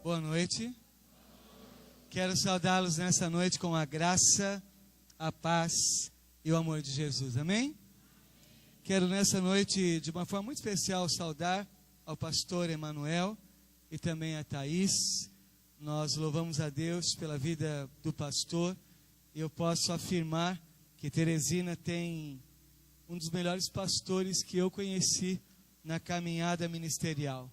Boa noite. Quero saudá-los nessa noite com a graça, a paz e o amor de Jesus. Amém? Quero nessa noite, de uma forma muito especial, saudar ao pastor Emanuel e também a Thaís. Nós louvamos a Deus pela vida do pastor. E eu posso afirmar que Teresina tem um dos melhores pastores que eu conheci na caminhada ministerial.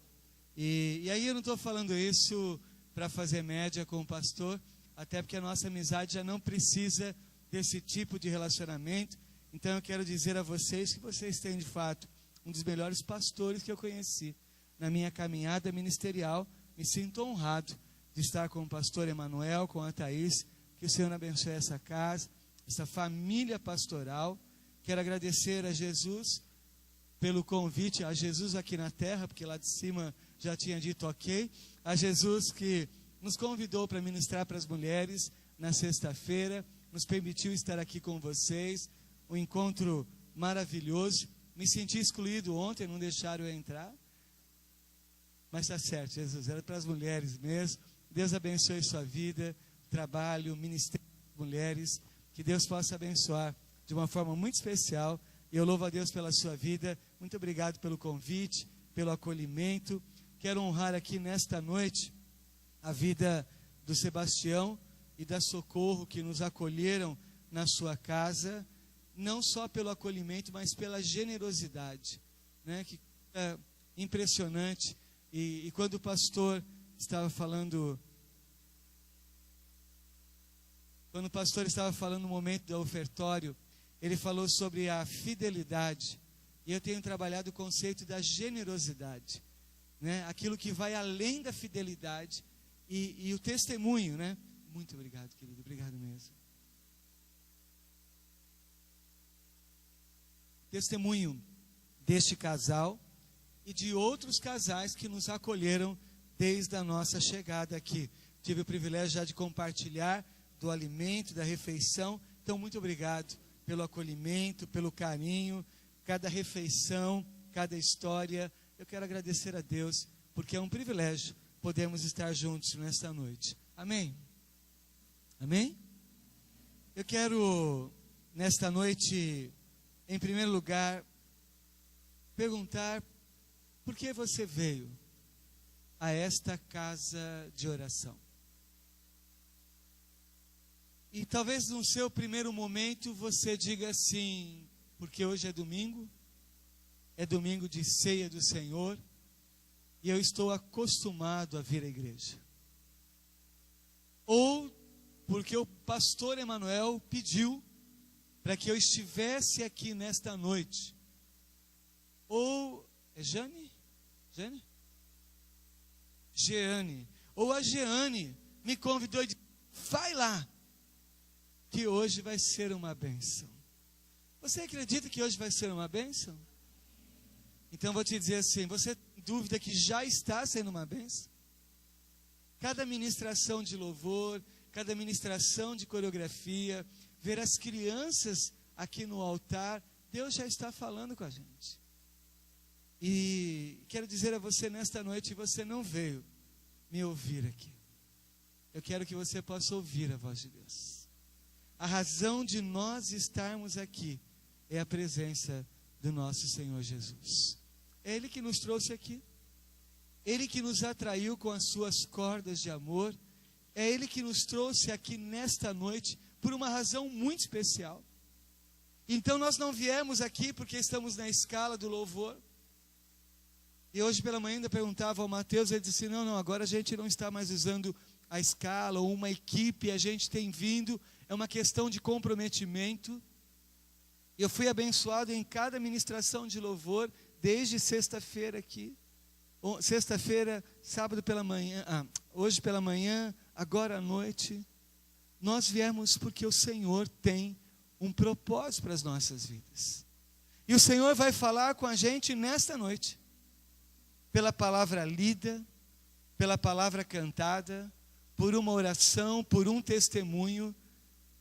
E aí eu não estou falando isso para fazer média com o pastor, até porque a nossa amizade já não precisa desse tipo de relacionamento. Então eu quero dizer a vocês que vocês têm de fato um dos melhores pastores que eu conheci na minha caminhada ministerial. Me sinto honrado de estar com o pastor Emanuel, com a Thaís. Que o Senhor abençoe essa casa, essa família pastoral. Quero agradecer a Jesus pelo convite, a Jesus aqui na terra, porque lá de cima já tinha dito ok. A Jesus que nos convidou para ministrar para as mulheres na sexta-feira, nos permitiu estar aqui com vocês. Um encontro maravilhoso. Me senti excluído ontem, não deixaram eu entrar. Mas está certo, Jesus, era para as mulheres mesmo. Deus abençoe sua vida, trabalho, ministério de mulheres. Que Deus possa abençoar de uma forma muito especial. E eu louvo a Deus pela sua vida. Muito obrigado pelo convite, pelo acolhimento. Quero honrar aqui nesta noite a vida do Sebastião e da Socorro, que nos acolheram na sua casa, não só pelo acolhimento, mas pela generosidade, né? Que é impressionante. E quando o pastor estava falando, no momento do ofertório, ele falou sobre a fidelidade. E eu tenho trabalhado o conceito da generosidade, né? Aquilo que vai além da fidelidade e o testemunho, né? Muito obrigado, querido, obrigado mesmo. Testemunho deste casal e de outros casais que nos acolheram desde a nossa chegada aqui. Tive o privilégio já de compartilhar do alimento, da refeição. Então, muito obrigado pelo acolhimento, pelo carinho, cada refeição, cada história. Eu quero agradecer a Deus, porque é um privilégio podermos estar juntos nesta noite. Amém? Amém? Eu quero, nesta noite, em primeiro lugar, perguntar por que você veio a esta casa de oração. E talvez no seu primeiro momento você diga assim, porque hoje é domingo de ceia do Senhor, e eu estou acostumado a vir à igreja. Ou porque o pastor Emanuel pediu para que eu estivesse aqui nesta noite. Ou, é Jeane? Ou a Jeane me convidou e disse, vai lá, que hoje vai ser uma bênção. Você acredita que hoje vai ser uma bênção? Então vou te dizer assim, você tem dúvida que já está sendo uma bênção? Cada ministração de louvor, cada ministração de coreografia, ver as crianças aqui no altar, Deus já está falando com a gente. E quero dizer a você nesta noite, você não veio me ouvir aqui. Eu quero que você possa ouvir a voz de Deus. A razão de nós estarmos aqui é a presença do nosso Senhor Jesus. É Ele que nos trouxe aqui. Ele que nos atraiu com as suas cordas de amor. É Ele que nos trouxe aqui nesta noite por uma razão muito especial. Então nós não viemos aqui porque estamos na escala do louvor. E hoje pela manhã ainda perguntava ao Mateus, ele disse, não, agora a gente não está mais usando a escala ou uma equipe, a gente tem vindo, é uma questão de comprometimento. Eu fui abençoado em cada ministração de louvor, desde sexta-feira aqui. Sexta-feira, sábado pela manhã, hoje pela manhã, agora à noite. Nós viemos porque o Senhor tem um propósito para as nossas vidas. E o Senhor vai falar com a gente nesta noite. Pela palavra lida, pela palavra cantada, por uma oração, por um testemunho.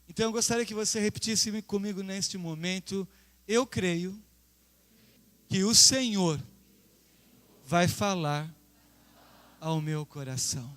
Então eu gostaria que você repetisse comigo neste momento. Eu creio que o Senhor vai falar ao meu coração.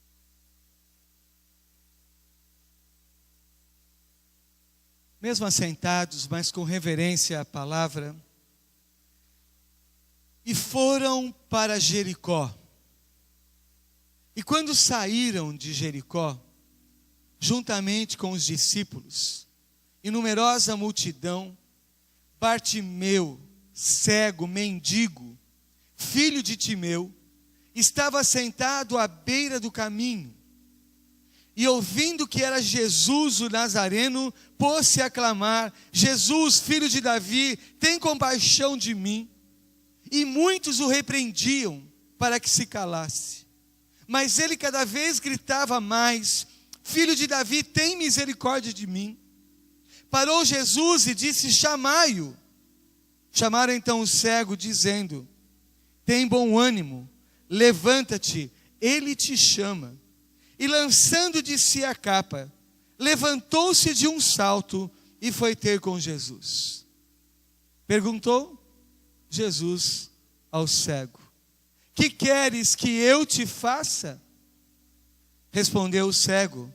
mesmo assentados, mas com reverência à palavra, e foram para Jericó. E quando saíram de Jericó, juntamente com os discípulos e numerosa multidão, Bartimeu, cego, mendigo, filho de Timeu, estava sentado à beira do caminho. E ouvindo que era Jesus o Nazareno, pôs-se a clamar: Jesus, filho de Davi, tem compaixão de mim. E muitos o repreendiam para que se calasse. Mas ele cada vez gritava mais: Filho de Davi, tem misericórdia de mim. Parou Jesus e disse: chamai-o. Chamaram então o cego, dizendo: tem bom ânimo, levanta-te, ele te chama. E lançando de si a capa, levantou-se de um salto e foi ter com Jesus. Perguntou Jesus ao cego: que queres que eu te faça? Respondeu o cego: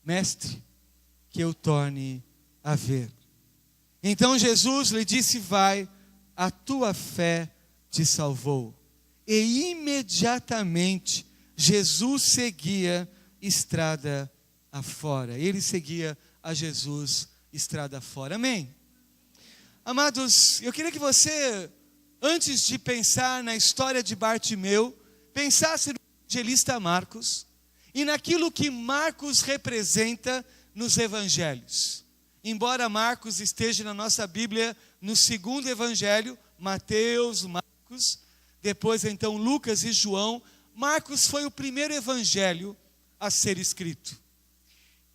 mestre, que eu torne a ver. Então Jesus lhe disse: vai, a tua fé te salvou. E imediatamente Jesus seguia estrada afora. Ele seguia a Jesus estrada afora. Amém? Amados, eu queria que você, antes de pensar na história de Bartimeu, pensasse no evangelista Marcos e naquilo que Marcos representa nos evangelhos. Embora Marcos esteja na nossa Bíblia no segundo evangelho, Mateus, Marcos, depois então Lucas e João, Marcos foi o primeiro evangelho a ser escrito.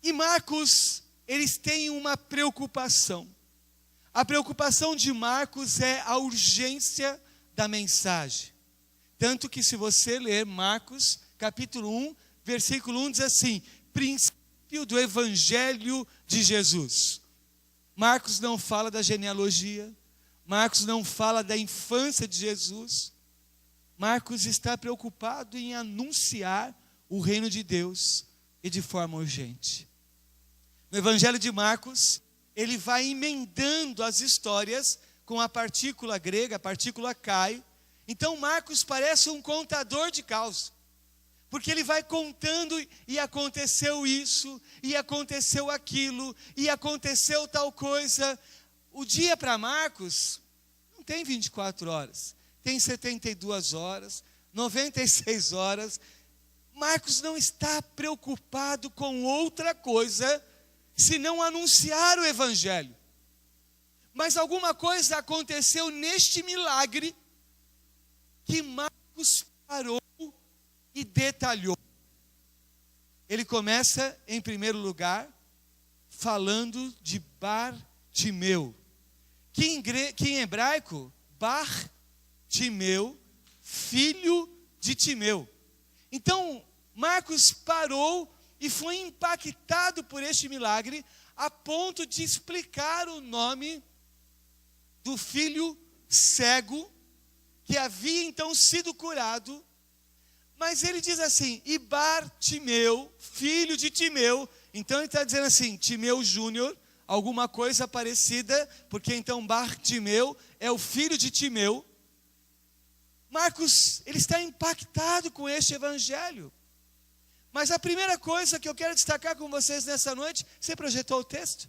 E Marcos, eles têm uma preocupação. A preocupação de Marcos é a urgência da mensagem. Tanto que se você ler Marcos, capítulo 1, versículo 1, diz assim: princípio do evangelho de Jesus. Marcos não fala da genealogia, Marcos não fala da infância de Jesus. Marcos está preocupado em anunciar o reino de Deus e de forma urgente. No evangelho de Marcos, ele vai emendando as histórias com a partícula grega, a partícula kai. Então Marcos parece um contador de causa, porque ele vai contando: e aconteceu isso, e aconteceu aquilo, e aconteceu tal coisa. O dia para Marcos não tem 24 horas, tem 72 horas, 96 horas. Marcos não está preocupado com outra coisa senão anunciar o evangelho. Mas alguma coisa aconteceu neste milagre que Marcos parou e detalhou. Ele começa, em primeiro lugar, falando de Bartimeu, que em hebraico, Bartimeu, filho de Timeu. Então, Marcos parou e foi impactado por este milagre, a ponto de explicar o nome do filho cego, que havia então sido curado. Mas ele diz assim: e Bartimeu, filho de Timeu. Então ele está dizendo assim, Timeu Júnior, alguma coisa parecida, porque então Bartimeu é o filho de Timeu. Marcos, ele está impactado com este evangelho. Mas a primeira coisa que eu quero destacar com vocês nessa noite, você projetou o texto?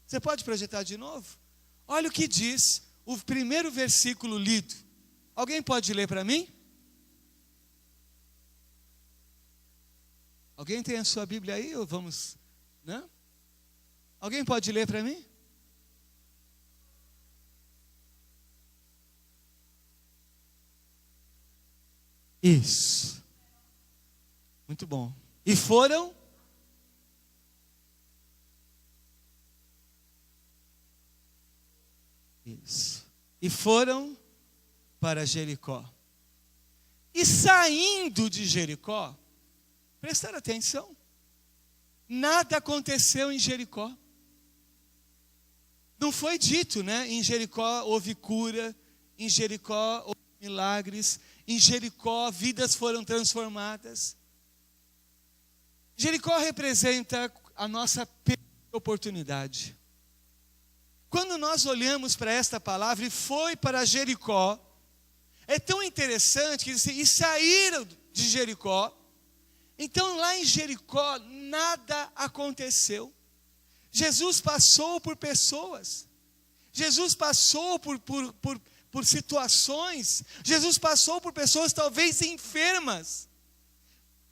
Você pode projetar de novo? Olha o que diz o primeiro versículo lido. Alguém pode ler para mim? Alguém tem a sua Bíblia aí? Ou vamos, né? Alguém pode ler para mim? Isso. Muito bom. E foram? Isso. E foram para Jericó. E saindo de Jericó, prestar atenção, nada aconteceu em Jericó. Não foi dito, né? Em Jericó houve cura, em Jericó houve milagres, em Jericó vidas foram transformadas. Jericó representa a nossa oportunidade. quando nós olhamos para esta palavra, e foi para Jericó, é tão interessante que diz assim, e saíram de Jericó. Então lá em Jericó nada aconteceu. Jesus passou por pessoas, Jesus passou por situações, Jesus passou por pessoas talvez enfermas,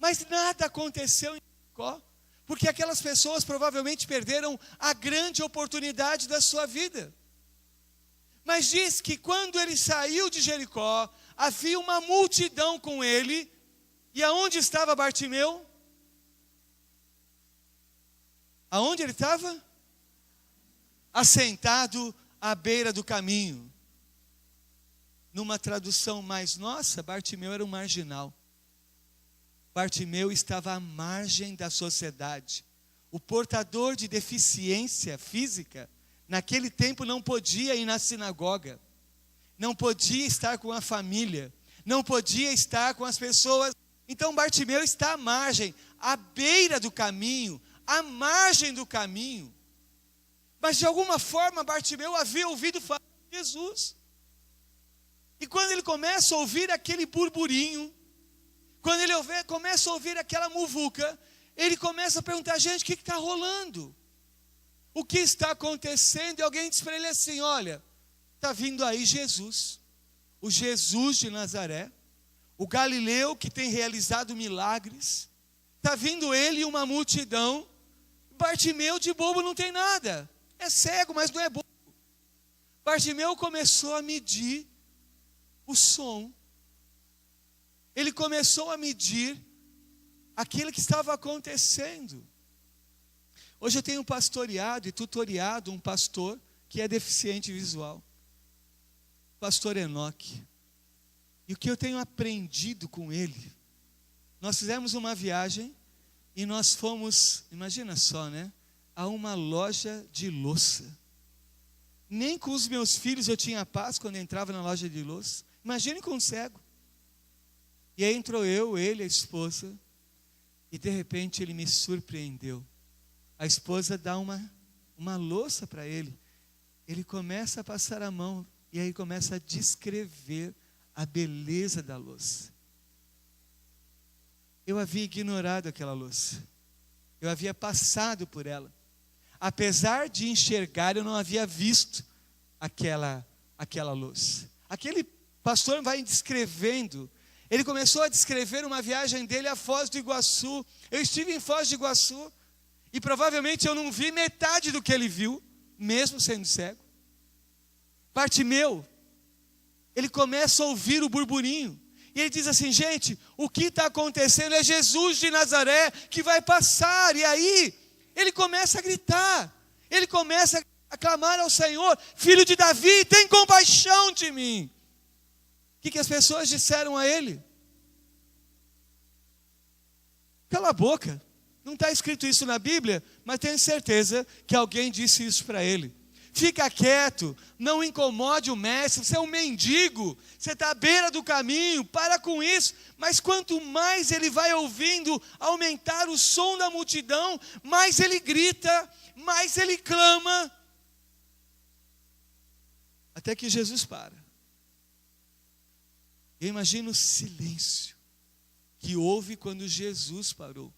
mas nada aconteceu em Jericó, porque aquelas pessoas provavelmente perderam a grande oportunidade da sua vida. Mas diz que quando ele saiu de Jericó, havia uma multidão com ele. E aonde estava Bartimeu? Aonde ele estava? Assentado à beira do caminho. Numa tradução mais nossa, Bartimeu era um marginal. Bartimeu estava à margem da sociedade. O portador de deficiência física, naquele tempo não podia ir na sinagoga, não podia estar com a família, não podia estar com as pessoas. Então Bartimeu está à margem, à beira do caminho, à margem do caminho. Mas de alguma forma Bartimeu havia ouvido falar de Jesus. E quando ele começa a ouvir aquele burburinho, quando ele começa a ouvir aquela muvuca, ele começa a perguntar, gente, o que está rolando? O que está acontecendo? E alguém diz para ele assim, olha, está vindo aí Jesus, o Jesus de Nazaré, o Galileu que tem realizado milagres, está vindo ele e uma multidão. Bartimeu de bobo não tem nada, é cego, mas não é bobo. Bartimeu começou a medir o som, ele começou a medir aquilo que estava acontecendo. Hoje eu tenho pastoreado e tutoriado um pastor que é deficiente visual, pastor Enoque. E o que eu tenho aprendido com ele, nós fizemos uma viagem e nós fomos, imagina só, né? A uma loja de louça. Nem com os meus filhos eu tinha paz quando entrava na loja de louça. Imagine com um cego. E aí entrou eu, ele, a esposa, e de repente ele me surpreendeu. A esposa dá uma louça para ele. Ele começa a passar a mão e aí começa a descrever a beleza da louça. Eu havia ignorado aquela louça. Eu havia passado por ela. Apesar de enxergar, eu não havia visto aquela louça. Aquele pastor vai descrevendo. Ele começou a descrever uma viagem dele a Foz do Iguaçu. Eu estive em Foz do Iguaçu e provavelmente eu não vi metade do que ele viu, mesmo sendo cego. Bartimeu, ele começa a ouvir o burburinho. E ele diz assim, gente, o que está acontecendo é Jesus de Nazaré que vai passar. E aí, ele começa a gritar. Ele começa a clamar ao Senhor, filho de Davi, tem compaixão de mim. O que as pessoas disseram a ele? Cala a boca. Não está escrito isso na Bíblia, mas tenho certeza que alguém disse isso para ele. Fica quieto, não incomode o mestre, você é um mendigo, você está à beira do caminho, para com isso. Mas quanto mais ele vai ouvindo aumentar o som da multidão, mais ele grita, mais ele clama, até que Jesus para. Eu imagino o silêncio que houve quando Jesus parou.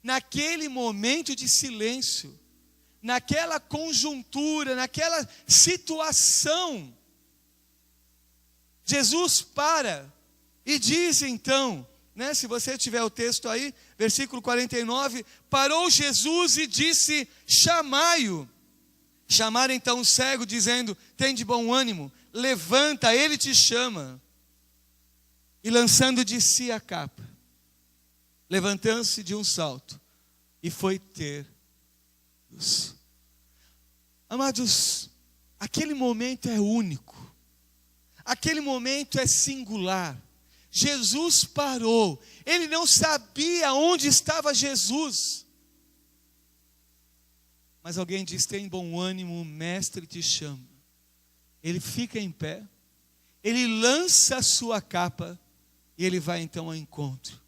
Naquele momento de silêncio, naquela conjuntura, naquela situação, Jesus para e diz então, né, se você tiver o texto aí, versículo 49, parou Jesus e disse, chamai-o. Chamaram então o cego, dizendo, tem de bom ânimo, levanta, ele te chama. E lançando de si a capa, levantando-se de um salto, e foi ter luz. Amados, aquele momento é único, aquele momento é singular. Jesus parou, ele não sabia onde estava Jesus. Mas alguém diz, tem bom ânimo, o mestre te chama. Ele fica em pé, ele lança a sua capa, e ele vai então ao encontro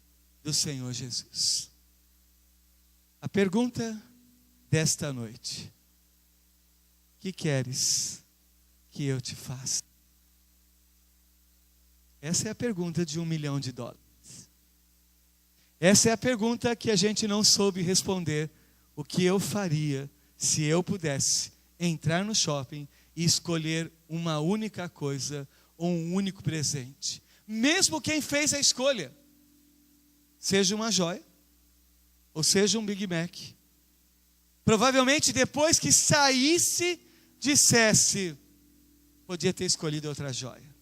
do Senhor Jesus. A pergunta desta noite: que queres que eu te faça? Essa é a pergunta de $1 milhão. Essa é a pergunta que a gente não soube responder. O que eu faria se eu pudesse entrar no shopping e escolher uma única coisa ou um único presente? Mesmo quem fez a escolha, seja uma joia ou seja um Big Mac, provavelmente depois que saísse, dissesse: podia ter escolhido outra joia.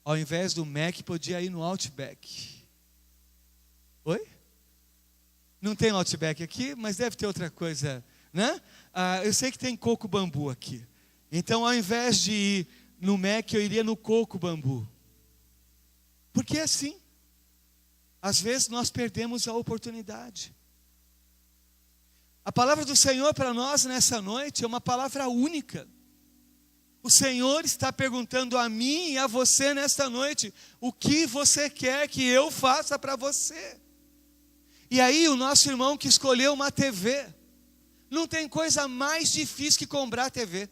Ao invés do Mac, podia ir no Outback. Oi? Não tem Outback aqui, mas deve ter outra coisa, né? Eu sei que tem coco bambu aqui. Então, ao invés de ir no Mac, eu iria no coco bambu. Porque é assim. Às vezes nós perdemos a oportunidade. A palavra do Senhor para nós nessa noite é uma palavra única. O Senhor está perguntando a mim e a você nesta noite: o que você quer que eu faça para você? E aí o nosso irmão que escolheu uma TV, não tem coisa mais difícil que comprar TV.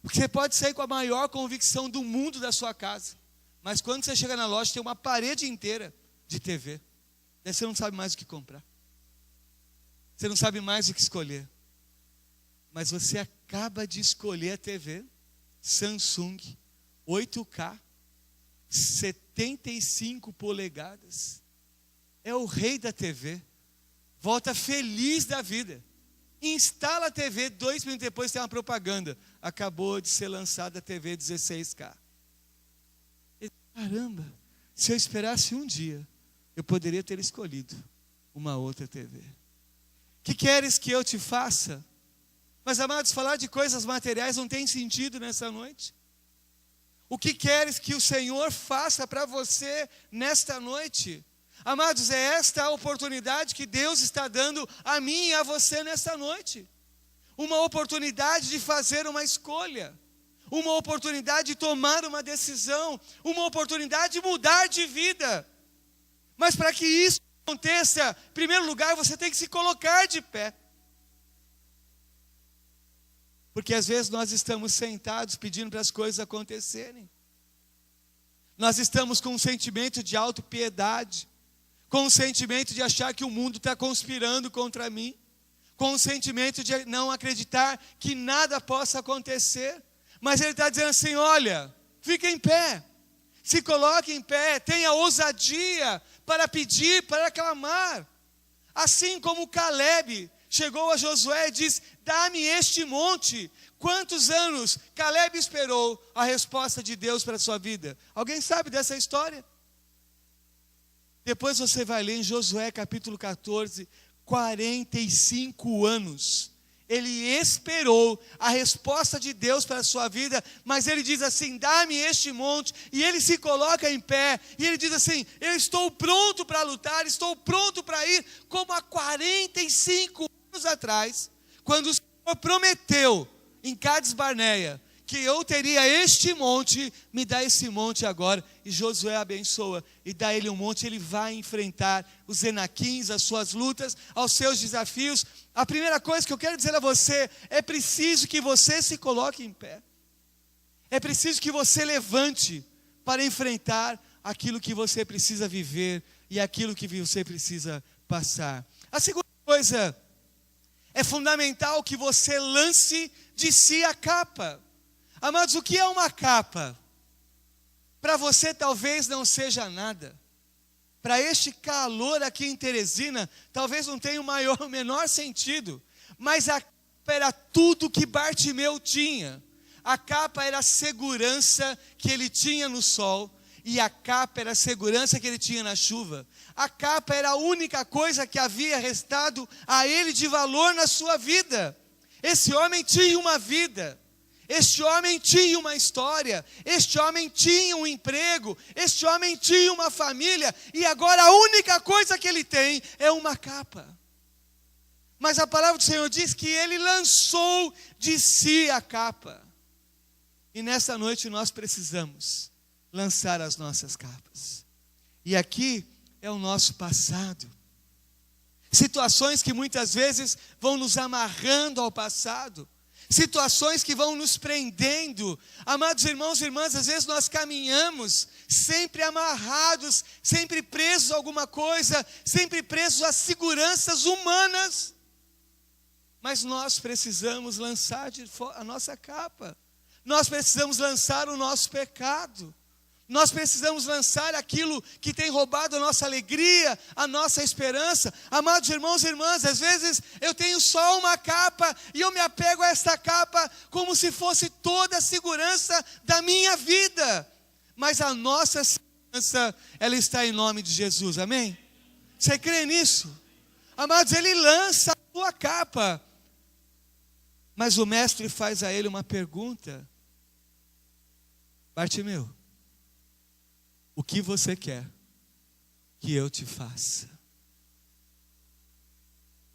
Porque você pode sair com a maior convicção do mundo da sua casa, mas quando você chega na loja tem uma parede inteira de TV. Daí você não sabe mais o que comprar. Você não sabe mais o que escolher. Mas você acaba de escolher a TV Samsung 8K 75 polegadas. É o rei da TV. Volta feliz da vida. Instala a TV, 2 minutos depois tem uma propaganda: acabou de ser lançada a TV 16K. Caramba, se eu esperasse um dia, eu poderia ter escolhido uma outra TV. Que queres que eu te faça? Mas, amados, falar de coisas materiais não tem sentido nessa noite. O que queres que o Senhor faça para você nesta noite? Amados, é esta a oportunidade que Deus está dando a mim e a você nesta noite. Uma oportunidade de fazer uma escolha. Uma oportunidade de tomar uma decisão. Uma oportunidade de mudar de vida. Mas para que isso aconteça, em primeiro lugar, você tem que se colocar de pé. Porque às vezes nós estamos sentados pedindo para as coisas acontecerem. Nós estamos com um sentimento de autopiedade, com um sentimento de achar que o mundo está conspirando contra mim, com um sentimento de não acreditar que nada possa acontecer. Mas ele está dizendo assim: olha, fica em pé, se coloque em pé, tenha ousadia para pedir, para clamar. Assim como Caleb chegou a Josué e disse: dá-me este monte. Quantos anos Caleb esperou a resposta de Deus para a sua vida? Alguém sabe dessa história? Depois você vai ler em Josué capítulo 14, 45 anos. Ele esperou a resposta de Deus para a sua vida, mas ele diz assim: dá-me este monte, e ele se coloca em pé, e ele diz assim: eu estou pronto para lutar, estou pronto para ir, como há 45 anos atrás, quando o Senhor prometeu em Cades Barneia, que eu teria este monte, me dá esse monte agora. E Josué abençoa e dá ele um monte. Ele vai enfrentar os Enaquins, as suas lutas, aos seus desafios. A primeira coisa que eu quero dizer a você: é preciso que você se coloque em pé. É preciso que você levante para enfrentar aquilo que você precisa viver e aquilo que você precisa passar. A segunda coisa, é fundamental que você lance de si a capa. Amados, o que é uma capa? Para você talvez não seja nada. Para este calor aqui em Teresina, talvez não tenha o menor sentido. Mas a capa era tudo que Bartimeu tinha. A capa era a segurança que ele tinha no sol. E a capa era a segurança que ele tinha na chuva. A capa era a única coisa que havia restado a ele de valor na sua vida. Esse homem tinha uma vida. Este homem tinha uma história, este homem tinha um emprego, este homem tinha uma família, e agora a única coisa que ele tem é uma capa. Mas a palavra do Senhor diz que ele lançou de si a capa. E nessa noite nós precisamos lançar as nossas capas. E aqui é o nosso passado. Situações que muitas vezes vão nos amarrando ao passado. situações que vão nos prendendo. Amados irmãos e irmãs, às vezes nós caminhamos sempre amarrados, sempre presos a alguma coisa, sempre presos a seguranças humanas. Mas nós precisamos lançar a nossa capa. Nós precisamos lançar o nosso pecado. Nós precisamos lançar aquilo que tem roubado a nossa alegria, a nossa esperança. Amados irmãos e irmãs, às vezes eu tenho só uma capa e eu me apego a essa capa como se fosse toda a segurança da minha vida. Mas a nossa segurança, ela está em nome de Jesus, amém? Você crê nisso? Amados, ele lança a sua capa. Mas o mestre faz a ele uma pergunta. Bartimeu, o que você quer que eu te faça?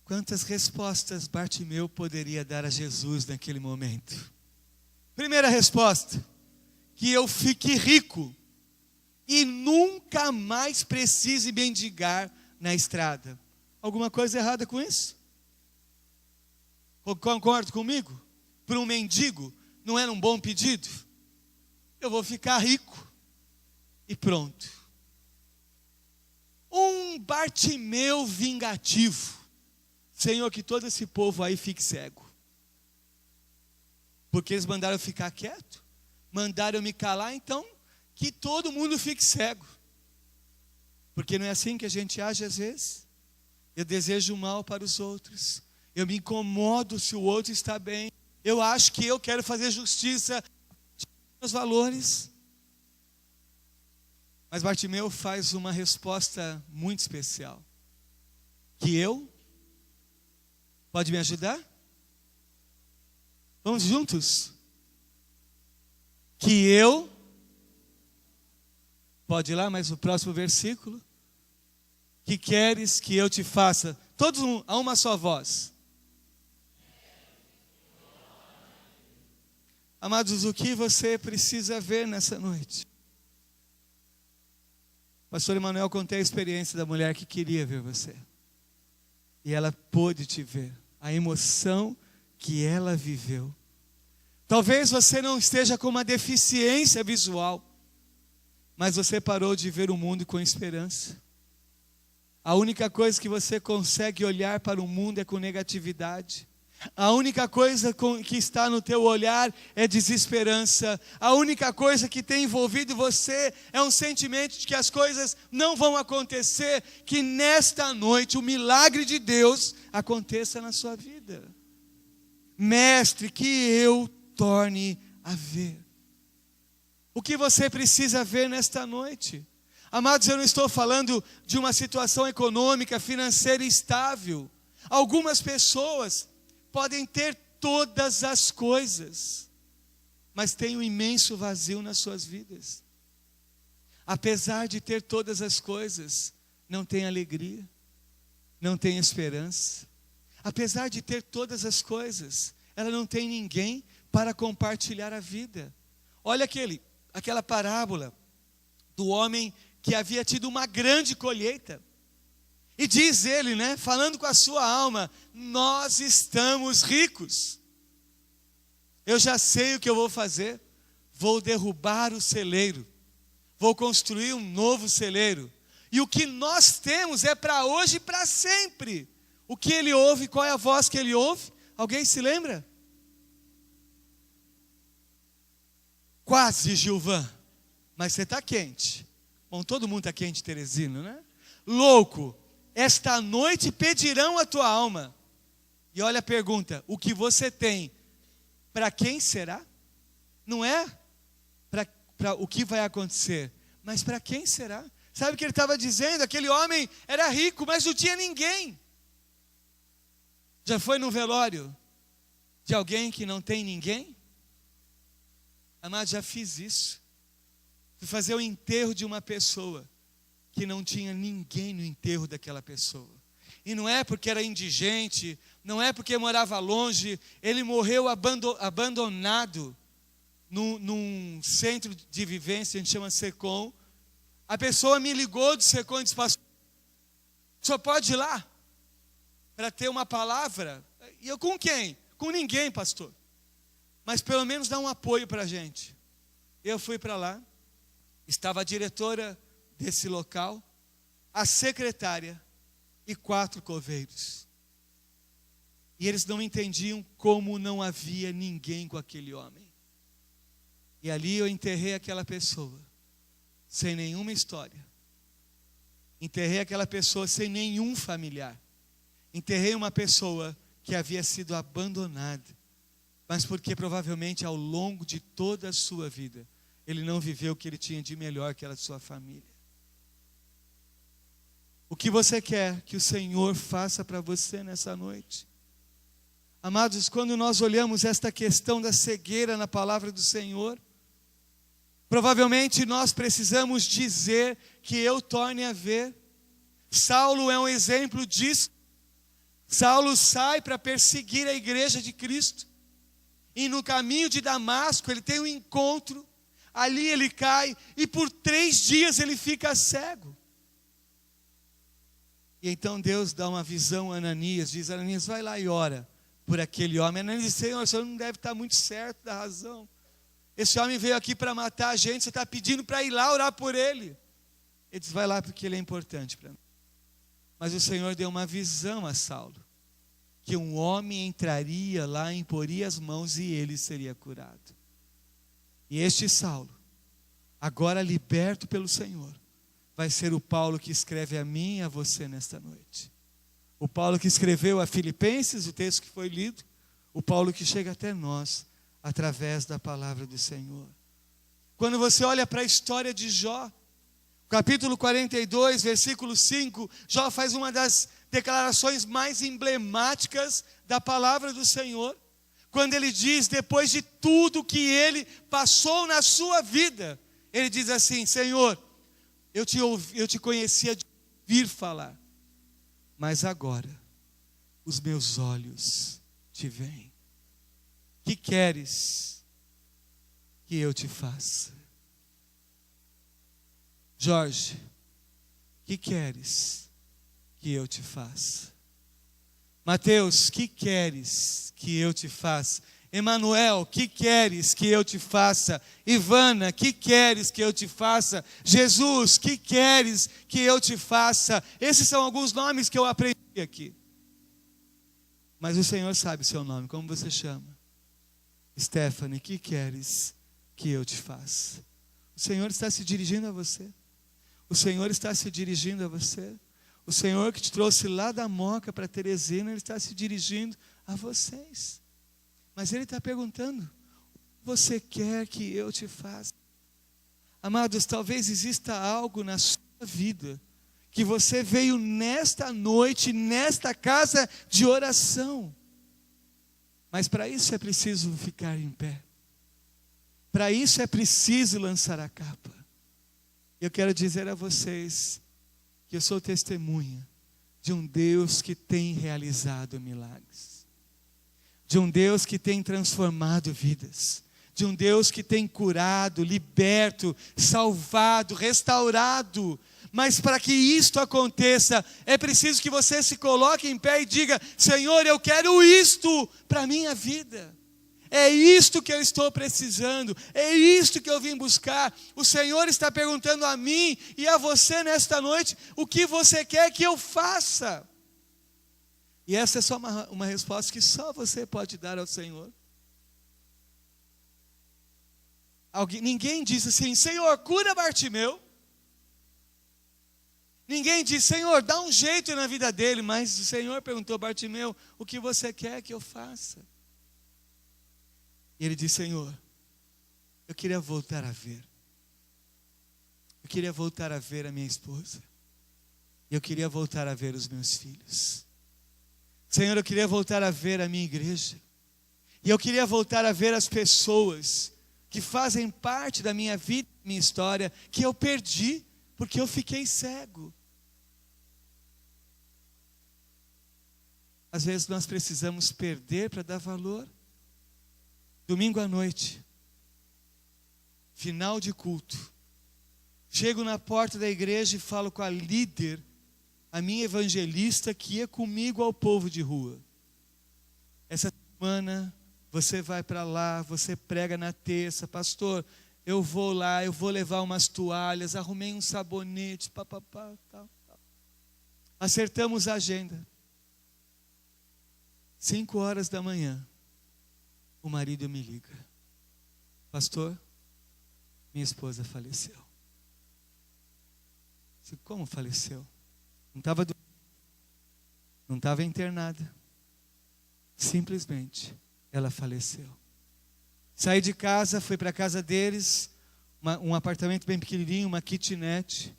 Quantas respostas Bartimeu poderia dar a Jesus naquele momento? Primeira resposta, que eu fique rico e nunca mais precise mendigar na estrada. Alguma coisa errada com isso? Concorda comigo? Para um mendigo, não era um bom pedido? Eu vou ficar rico e pronto. Um Bartimeu vingativo. Senhor, que todo esse povo aí fique cego. Porque eles mandaram eu ficar quieto, mandaram eu me calar, então que todo mundo fique cego. Porque não é assim que a gente age às vezes? Eu desejo mal para os outros. Eu me incomodo se o outro está bem. Eu acho que eu quero fazer justiça aos valores. Mas Bartimeu faz uma resposta muito especial. Que eu? Pode me ajudar? Vamos juntos? Que eu? Pode ir lá, mas o próximo versículo. Que queres que eu te faça? Todos a uma só voz. Amados, o que você precisa ver nessa noite? Pastor Emanuel, contei a experiência da mulher que queria ver você. E ela pôde te ver. A emoção que ela viveu. Talvez você não esteja com uma deficiência visual, mas você parou de ver o mundo com esperança. A única coisa que você consegue olhar para o mundo é com negatividade. A única coisa que está no teu olhar é desesperança. A única coisa que tem envolvido você é um sentimento de que as coisas não vão acontecer. Que nesta noite o milagre de Deus aconteça na sua vida. Mestre, que eu torne a ver. O que você precisa ver nesta noite? Amados, eu não estou falando de uma situação econômica, financeira estável. Algumas pessoas podem ter todas as coisas, mas tem um imenso vazio nas suas vidas. Apesar de ter todas as coisas, não tem alegria, não tem esperança. Apesar de ter todas as coisas, ela não tem ninguém para compartilhar a vida. Olha aquela parábola do homem que havia tido uma grande colheita. E diz ele, falando com a sua alma, nós estamos ricos. Eu já sei o que eu vou fazer. Vou derrubar o celeiro. Vou construir um novo celeiro. E o que nós temos é para hoje e para sempre. O que ele ouve, qual é a voz que ele ouve? Alguém se lembra? Quase, Gilvan. Mas você está quente. Bom, todo mundo está quente, Teresino, né? Louco. Esta noite pedirão a tua alma. E olha a pergunta, o que você tem, para quem será? Não é para o que vai acontecer, mas para quem será? Sabe o que ele estava dizendo? Aquele homem era rico, mas não tinha ninguém. Já foi no velório de alguém que não tem ninguém? Amado, já fiz isso. Fui fazer o enterro de uma pessoa que não tinha ninguém no enterro daquela pessoa. E não é porque era indigente, não é porque morava longe, ele morreu abandonado num centro de vivência, a gente chama SECOM. A pessoa me ligou do SECOM e disse, pastor, o senhor pode ir lá para ter uma palavra? E eu, com quem? Com ninguém, pastor. mas pelo menos dá um apoio para a gente. Eu fui para lá, estava a diretora desse local, a secretária e 4 coveiros. E eles não entendiam como não havia ninguém com aquele homem. E ali eu enterrei aquela pessoa, sem nenhuma história. Enterrei aquela pessoa sem nenhum familiar. Enterrei uma pessoa que havia sido abandonada, mas porque provavelmente ao longo de toda a sua vida, ele não viveu o que ele tinha de melhor, que era a sua família. O que você quer que o Senhor faça para você nessa noite? Amados, quando nós olhamos esta questão da cegueira na palavra do Senhor, provavelmente nós precisamos dizer que eu torne a ver. Saulo é um exemplo disso. Saulo sai para perseguir a igreja de Cristo. E no caminho de Damasco ele tem um encontro. Ali ele cai e por 3 dias ele fica cego. E então Deus dá uma visão a Ananias. Diz: Ananias, vai lá e ora por aquele homem. Ananias diz: Senhor, o senhor não deve estar muito certo da razão. Esse homem veio aqui para matar a gente. Você está pedindo para ir lá orar por ele. Ele diz: vai lá porque ele é importante para mim. Mas o Senhor deu uma visão a Saulo, que um homem entraria lá, imporia as mãos e ele seria curado. E este Saulo, agora liberto pelo Senhor, vai ser o Paulo que escreve a mim e a você nesta noite. O Paulo que escreveu a Filipenses, o texto que foi lido. O Paulo que chega até nós através da palavra do Senhor. Quando você olha para a história de Jó, capítulo 42, versículo 5, Jó faz uma das declarações mais emblemáticas da palavra do Senhor, quando ele diz, depois de tudo que ele passou na sua vida, ele diz assim: Senhor, eu te conhecia de ouvir falar, mas agora os meus olhos te veem. Que queres que eu te faça? Jorge, que queres que eu te faça? Mateus, que queres que eu te faça? Emanuel, que queres que eu te faça? Ivana, que queres que eu te faça? Jesus, que queres que eu te faça? Esses são alguns nomes que eu aprendi aqui. Mas o Senhor sabe o seu nome, como você chama? Stephanie, que queres que eu te faça? O Senhor está se dirigindo a você. O Senhor está se dirigindo a você. O Senhor que te trouxe lá da Moca para Teresina, Ele está se dirigindo a vocês. Mas Ele está perguntando: o que você quer que eu te faça? Amados, talvez exista algo na sua vida, que você veio nesta noite, nesta casa de oração. Mas para isso é preciso ficar em pé. Para isso é preciso lançar a capa. Eu quero dizer a vocês que eu sou testemunha de um Deus que tem realizado milagres, de um Deus que tem transformado vidas, de um Deus que tem curado, liberto, salvado, restaurado. Mas para que isto aconteça, é preciso que você se coloque em pé e diga: Senhor, eu quero isto para a minha vida. É isto que eu estou precisando, é isto que eu vim buscar. O Senhor está perguntando a mim e a você nesta noite: o que você quer que eu faça? E essa é só uma resposta que só você pode dar ao Senhor. Ninguém disse assim: Senhor, cura Bartimeu. Ninguém disse: Senhor, dá um jeito na vida dele. Mas o Senhor perguntou: Bartimeu, o que você quer que eu faça? E ele disse: Senhor, eu queria voltar a ver. Eu queria voltar a ver a minha esposa. Eu queria voltar a ver os meus filhos. Senhor, eu queria voltar a ver a minha igreja. E eu queria voltar a ver as pessoas que fazem parte da minha vida, minha história, que eu perdi porque eu fiquei cego. Às vezes nós precisamos perder para dar valor. Domingo à noite, final de culto, chego na porta da igreja e falo com a líder, a minha evangelista que ia comigo ao povo de rua. Essa semana Você vai para lá, você prega na terça, pastor, eu vou lá, eu vou levar umas toalhas, arrumei um sabonete, papapá, tal. Acertamos a agenda. 5 horas da manhã, o marido me liga. Pastor, minha esposa faleceu. Disse, como faleceu? Não estava internada. Simplesmente, ela faleceu. Saí de casa, fui para a casa deles, um apartamento bem pequenininho, uma kitnet.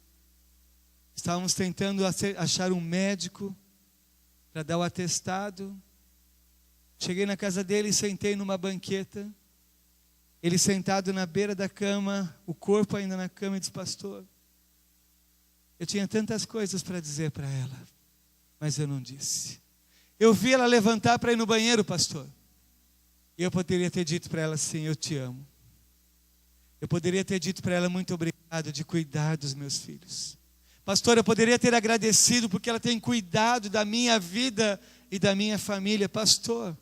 Estávamos tentando achar um médico para dar o atestado. Cheguei na casa dele e sentei numa banqueta. Ele sentado na beira da cama, o corpo ainda na cama, e disse, pastor, eu tinha tantas coisas para dizer para ela, mas eu não disse. Eu vi ela levantar para ir no banheiro, pastor. E eu poderia ter dito para ela assim, eu te amo. Eu poderia ter dito para ela, muito obrigado de cuidar dos meus filhos. Pastor, eu poderia ter agradecido porque ela tem cuidado da minha vida e da minha família. Pastor,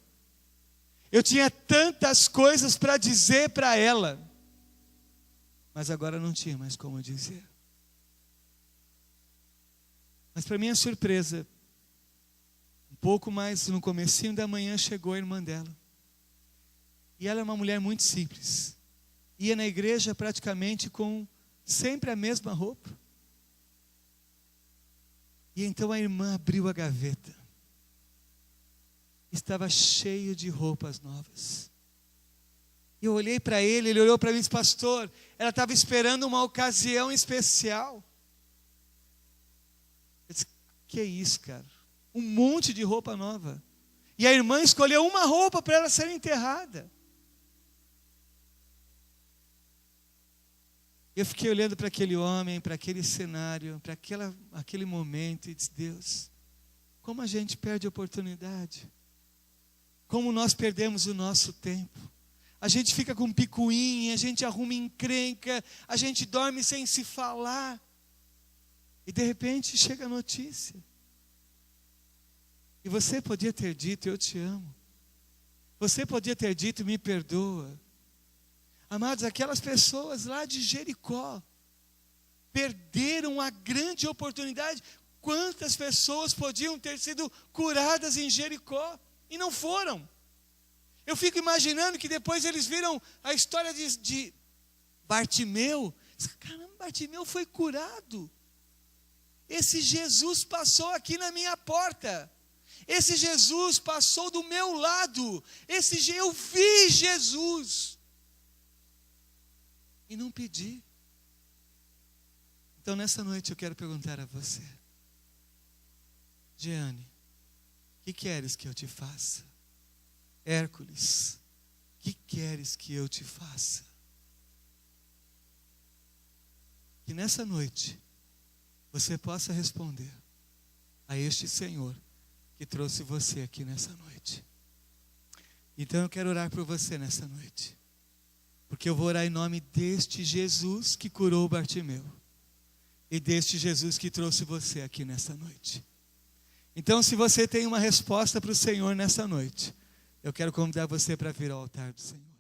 eu tinha tantas coisas para dizer para ela, mas agora não tinha mais como dizer. Mas para minha surpresa, um pouco mais no comecinho da manhã chegou a irmã dela. E ela é uma mulher muito simples. Ia na igreja praticamente com sempre a mesma roupa. E então a irmã abriu a gaveta. Estava cheio de roupas novas. E eu olhei para ele, ele olhou para mim e disse, pastor, ela estava esperando uma ocasião especial. Eu disse, que é isso, cara? Um monte de roupa nova. E a irmã escolheu uma roupa para ela ser enterrada. Eu fiquei olhando para aquele homem, para aquele cenário, para aquele momento e disse, Deus, como a gente perde a oportunidade. Como nós perdemos o nosso tempo. A gente fica com picuinha, a gente arruma encrenca, a gente dorme sem se falar. E de repente chega a notícia. E você podia ter dito, eu te amo. Você podia ter dito, me perdoa. Amados, aquelas pessoas lá de Jericó perderam a grande oportunidade. Quantas pessoas podiam ter sido curadas em Jericó e não foram? Eu fico imaginando que depois eles viram a história de Bartimeu. Caramba, Bartimeu foi curado. Esse Jesus passou aqui na minha porta. Esse Jesus passou do meu lado. Eu vi Jesus. E não pedi. Então nessa noite eu quero perguntar a você. Jeane, o que queres que eu te faça? Hércules, o que queres que eu te faça? Que nessa noite você possa responder a este Senhor que trouxe você aqui nessa noite. Então eu quero orar por você nessa noite. Porque eu vou orar em nome deste Jesus que curou Bartimeu. E deste Jesus que trouxe você aqui nessa noite. Então, se você tem uma resposta para o Senhor nessa noite, eu quero convidar você para vir ao altar do Senhor.